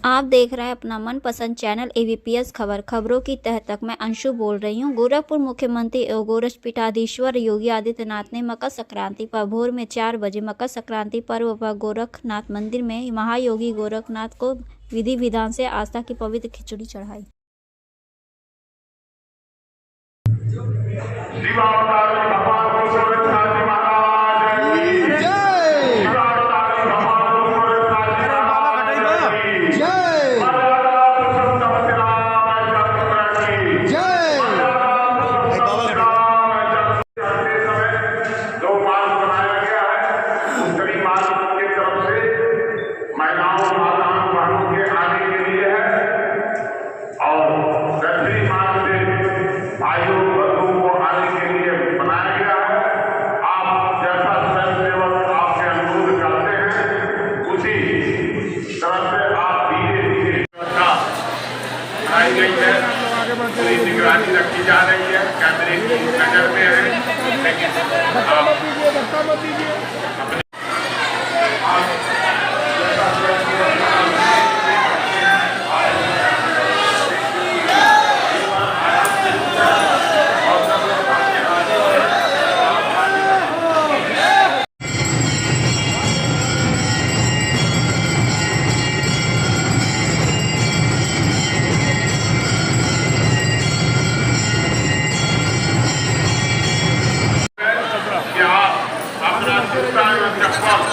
आप देख रहे हैं अपना मनपसंद चैनल AVPS खबरों की तह तक। मैं अंशु बोल रही हूँ। गोरखपुर मुख्यमंत्री एवं गोरक्ष पीठाधीश्वर योगी आदित्यनाथ ने मकर संक्रांति पर भोर में 4 बजे मकर संक्रांति पर्व पर गोरखनाथ मंदिर में महायोगी गोरखनाथ को विधि विधान से आस्था की पवित्र खिचड़ी चढ़ाई। पूरी निगरानी रखी जा रही है, कैमरे की नजर में है,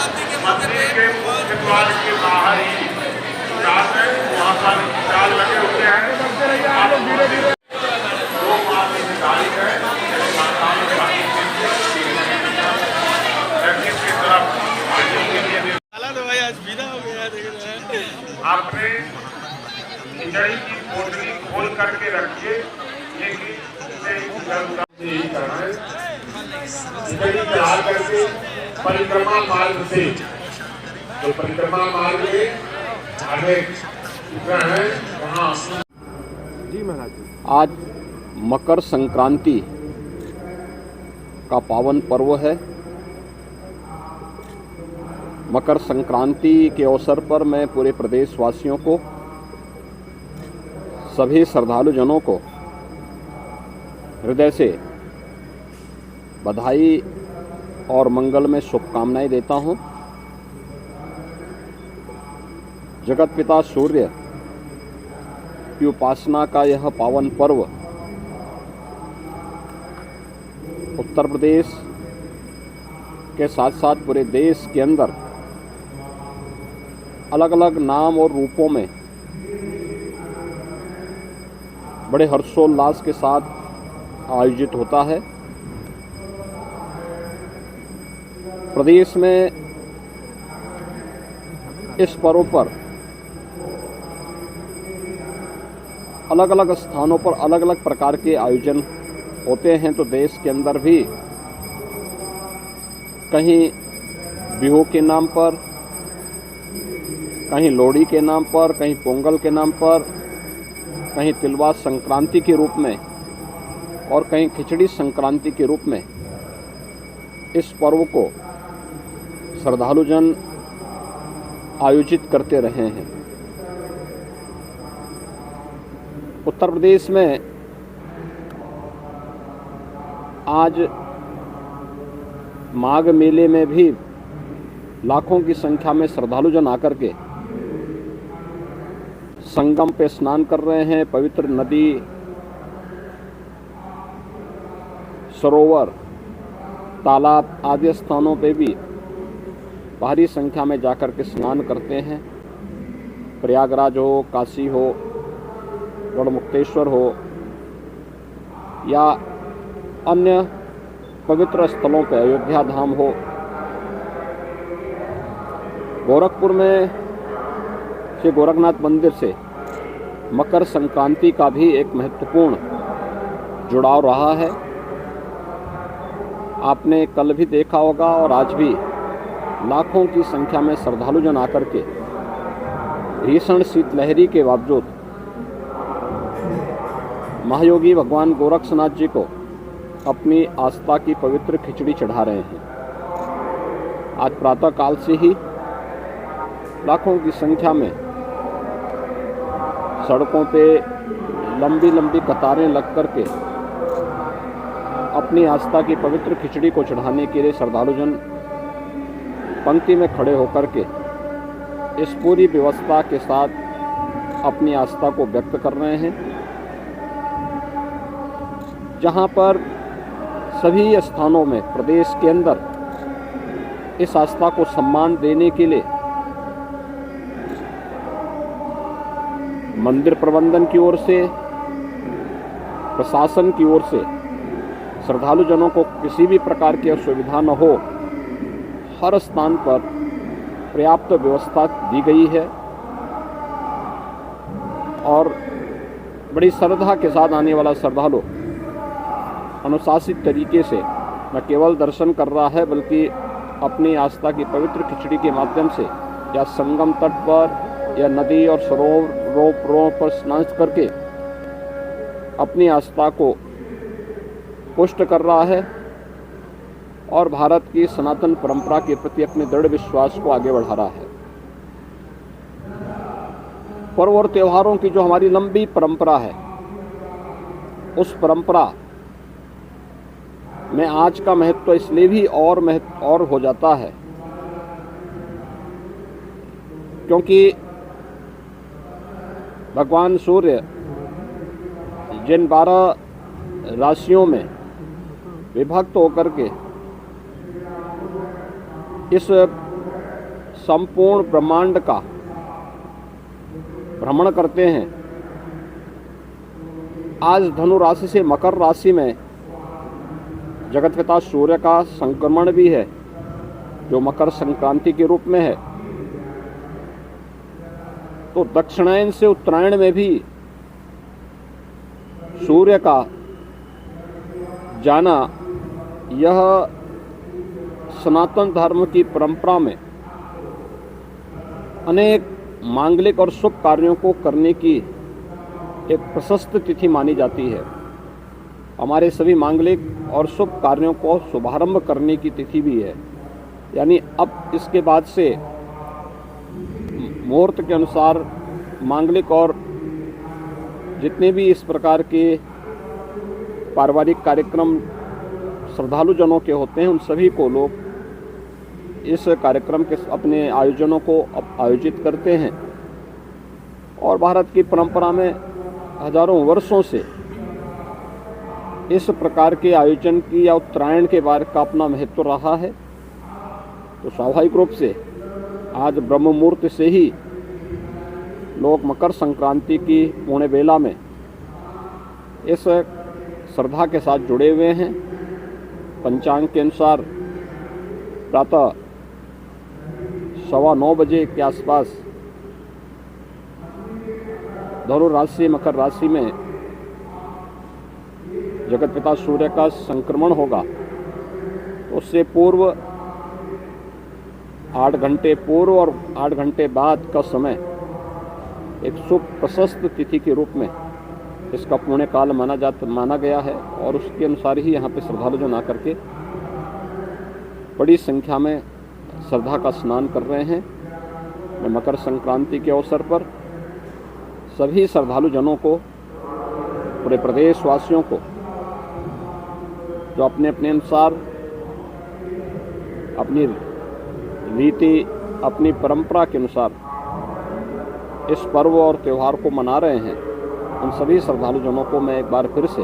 लेकिन मंदिर के मुख्य द्वार के बाहर ही वहाँ पर स्टाल लगे हुए हैं। दो मार्ग निर्धारित है, की तरफ आपने खिचड़ी की पोटली खोल करके रखिए, लेकिन खिचड़ी चढ़ा करके परिक्रमा मार्ग से, जो परिक्रमा मार्ग में आगे है वहाँ। जी महाराज। आज मकर संक्रांति का पावन पर्व है। मकर संक्रांति के अवसर पर मैं पूरे प्रदेशवासियों को, सभी श्रद्धालुजनों को हृदय से बधाई और मंगल में शुभकामनाएं देता हूं। जगत पिता सूर्य की उपासना का यह पावन पर्व उत्तर प्रदेश के साथ साथ पूरे देश के अंदर अलग अलग नाम और रूपों में बड़े हर्षोल्लास के साथ आयोजित होता है। प्रदेश में इस पर्व पर अलग अलग स्थानों पर अलग अलग प्रकार के आयोजन होते हैं, तो देश के अंदर भी कहीं बिहू के नाम पर, कहीं लोहड़ी के नाम पर, कहीं पोंगल के नाम पर, कहीं तिलवा संक्रांति के रूप में और कहीं खिचड़ी संक्रांति के रूप में इस पर्व को श्रद्धालुजन आयोजित करते रहे हैं। उत्तर प्रदेश में आज माघ मेले में भी लाखों की संख्या में श्रद्धालुजन आकर के संगम पे स्नान कर रहे हैं। पवित्र नदी, सरोवर, तालाब आदि स्थानों पे भी भारी संख्या में जाकर के स्नान करते हैं। प्रयागराज हो, काशी हो, गढ़मुक्तेश्वर हो या अन्य पवित्र स्थलों पर, अयोध्या धाम हो। गोरखपुर में श्री गोरखनाथ मंदिर से मकर संक्रांति का भी एक महत्वपूर्ण जुड़ाव रहा है। आपने कल भी देखा होगा और आज भी लाखों की संख्या में श्रद्धालुजन आकर के भीषण शीतलहरी के बावजूद महायोगी भगवान गोरक्षनाथ जी को अपनी आस्था की पवित्र खिचड़ी चढ़ा रहे हैं। आज प्रातः काल से ही लाखों की संख्या में सड़कों पे लंबी लंबी कतारें लग कर के अपनी आस्था की पवित्र खिचड़ी को चढ़ाने के लिए श्रद्धालुजन पंक्ति में खड़े होकर के इस पूरी व्यवस्था के साथ अपनी आस्था को व्यक्त कर रहे हैं। जहां पर सभी स्थानों में प्रदेश के अंदर इस आस्था को सम्मान देने के लिए मंदिर प्रबंधन की ओर से, प्रशासन की ओर से श्रद्धालुजनों को किसी भी प्रकार की असुविधा न हो, हर स्थान पर पर्याप्त व्यवस्था दी गई है और बड़ी श्रद्धा के साथ आने वाला श्रद्धालु अनुशासित तरीके से न केवल दर्शन कर रहा है बल्कि अपनी आस्था की पवित्र खिचड़ी के माध्यम से या संगम तट पर या नदी और सरोवरों पर स्नान करके अपनी आस्था को पुष्ट कर रहा है और भारत की सनातन परंपरा के प्रति अपने दृढ़ विश्वास को आगे बढ़ा रहा है। पर्व और त्योहारों की जो हमारी लंबी परंपरा है, उस परंपरा में आज का महत्व इसलिए भी और हो जाता है क्योंकि भगवान सूर्य जिन 12 राशियों में विभक्त होकर के इस संपूर्ण ब्रह्मांड का भ्रमण करते हैं, आज धनु राशि से मकर राशि में जगतपिता सूर्य का संक्रमण भी है जो मकर संक्रांति के रूप में है। तो दक्षिणायन से उत्तरायण में भी सूर्य का जाना यह सनातन धर्म की परंपरा में अनेक मांगलिक और शुभ कार्यों को करने की एक प्रशस्त तिथि मानी जाती है। हमारे सभी मांगलिक और शुभ कार्यों को शुभारंभ करने की तिथि भी है। यानी अब इसके बाद से मुहूर्त के अनुसार मांगलिक और जितने भी इस प्रकार के पारिवारिक कार्यक्रम श्रद्धालुजनों के होते हैं, उन सभी को लोग इस कार्यक्रम के अपने आयोजनों को आयोजित करते हैं। और भारत की परंपरा में हजारों वर्षों से इस प्रकार के आयोजन की या उत्तरायण के बारे का अपना महत्व रहा है। तो स्वाभाविक रूप से आज ब्रह्म मुहूर्त से ही लोग मकर संक्रांति की पूर्णे बेला में इस श्रद्धा के साथ जुड़े हुए हैं। पंचांग के अनुसार प्रातः 9:15 बजे के आसपास धनु राशि मकर राशि में जगतपिता सूर्य का संक्रमण होगा। तो उससे पूर्व 8 घंटे पूर्व और 8 घंटे बाद का समय एक शुभ प्रशस्त तिथि के रूप में इसका पुण्य काल माना गया है और उसके अनुसार ही यहाँ पे श्रद्धालुजन आकर के बड़ी संख्या में श्रद्धा का स्नान कर रहे हैं। मैं मकर संक्रांति के अवसर पर सभी श्रद्धालुजनों को, पूरे प्रदेशवासियों को जो अपने अपने अनुसार अपनी रीति, अपनी परंपरा के अनुसार इस पर्व और त्यौहार को मना रहे हैं, उन सभी श्रद्धालुजनों को मैं एक बार फिर से